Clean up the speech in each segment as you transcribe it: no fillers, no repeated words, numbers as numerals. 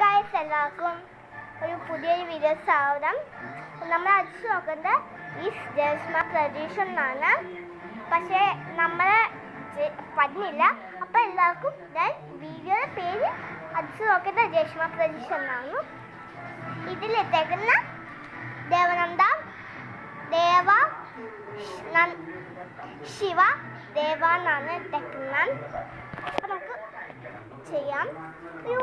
Guys എല്ലാവർക്കും ഒരു പുതിയൊരു വീഡിയോ സ്വാഗതം. നമ്മൾ അടിച്ചു നോക്കുന്നത് ഈ ജസ്മ പ്രതീക്ഷ എന്നാണ്. പക്ഷേ നമ്മൾ പറഞ്ഞില്ല. അപ്പം എല്ലാവർക്കും ഞാൻ വീഡിയോയുടെ പേര് അടിച്ചു നോക്കുന്നത് ജസ്മ പ്രതീക്ഷ എന്നാണ്. ഇതിലെത്തേക്കുന്ന ദേവനന്ദ ദേവ ശിവ ദേവ എന്നാണ് ഇട്ടേക്കുന്നത്. അപ്പം നമുക്ക് ചെയ്യാം. ഒരു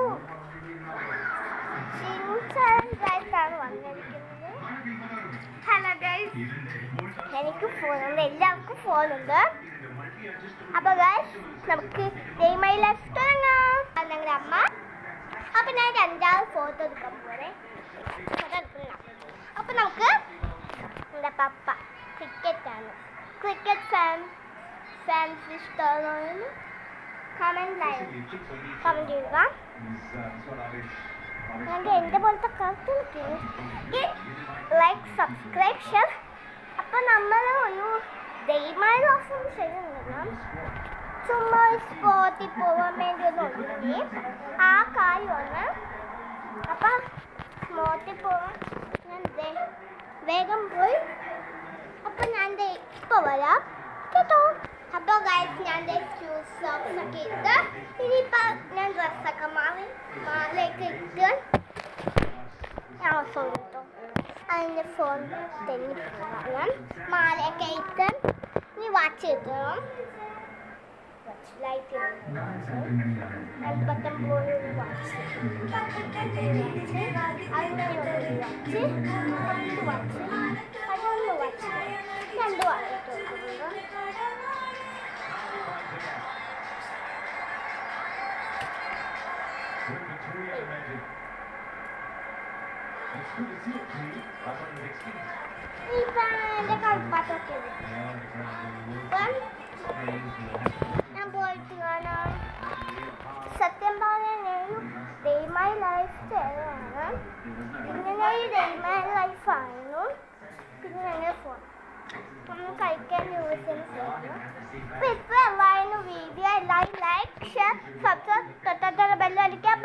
ആണ് വന്നിരിക്കുന്നത്. ഹലോ ഗൈസ്, എനിക്ക് ഫോണുണ്ട്, എല്ലാവർക്കും ഫോണുണ്ട്. അപ്പൊ ഗൈസ് നമുക്ക് മൈ ലൈഫ് തുടങ്ങാം. ഞങ്ങളുടെ അമ്മ. അപ്പൊ ഞാൻ രണ്ടാമത് ഫോട്ടോ എടുക്കാൻ പോലെ അപ്പൊ നമുക്ക് എൻ്റെ പപ്പ ക്രിക്കറ്റാണ്. ക്രിക്കറ്റ് ഫാൻസ് ഇഷ്ടമാണെന്ന് കമൻറ്റ് ചെയ്യുക. എൻ്റെ പോലത്തെ കറുത്ത് ലൈക്ക് സബ്സ്ക്രൈബ് ഷെയർ. അപ്പം നമ്മൾ ഒരു ദൈവമായ ദിവസം ചെയ്യുന്നില്ല, ചുമ്മാ സ്പോട്ടിൽ പോകാൻ വേണ്ടി ഒന്ന് ഒതുങ്ങി ആ കാര്യമാണ്. അപ്പം സ്പോട്ടിൽ പോകാൻ ഞാൻ വേഗം പോയി. അപ്പം ഞാൻ ഇപ്പോൾ വരാം കേട്ടോ. അപ്പോൾ ഗൈസ് ഞാൻ സോക്സൊക്കെ ഇട്ട് ഇനിയിപ്പോൾ ഞാൻ ഡ്രസ്സൊക്കെ മാലയൊക്കെ ഇട്ട് ഞാൻ ഫോൺ കിട്ടും. അതിൻ്റെ ഫോൺ തെന്നി പോകാൻ മാലയൊക്കെ ഇട്ട് ഇനി വാച്ച് കിട്ടണം. ലൈറ്റ് ബട്ടൺ പോയൊരു വാച്ച്, അതിൻ്റെ ഒരു വാച്ച്, രണ്ട് വാച്ച്, അതൊന്ന് വാച്ച്, രണ്ട് വാച്ച് വെക്കുന്നത്. എൻ്റെ കളിപ്പാട്ടൊക്കെ ഞാൻ പോയിട്ട് കാണാം. സത്യം പറഞ്ഞാൽ ഡെയ്മൈ ലൈഫ് ചെയ്തതാണ്. പിന്നെ ഞാൻ ഈ ഡെയ്മൈ ലൈഫായിരുന്നു. പിന്നെ ഞങ്ങൾ ഫോൺ നമ്മൾ കഴിക്കാൻ യൂസ് ചെയ്യുന്ന ഫോൺ. അപ്പോൾ ഇപ്പോൾ എല്ലാവരും വീഡിയോ എല്ലാവരും ലൈക്ക് ഷെയർ സബ്സ്ക്രൈബ് തൊട്ടടുത്തുള്ള ബെല്ല് അടിക്കുക.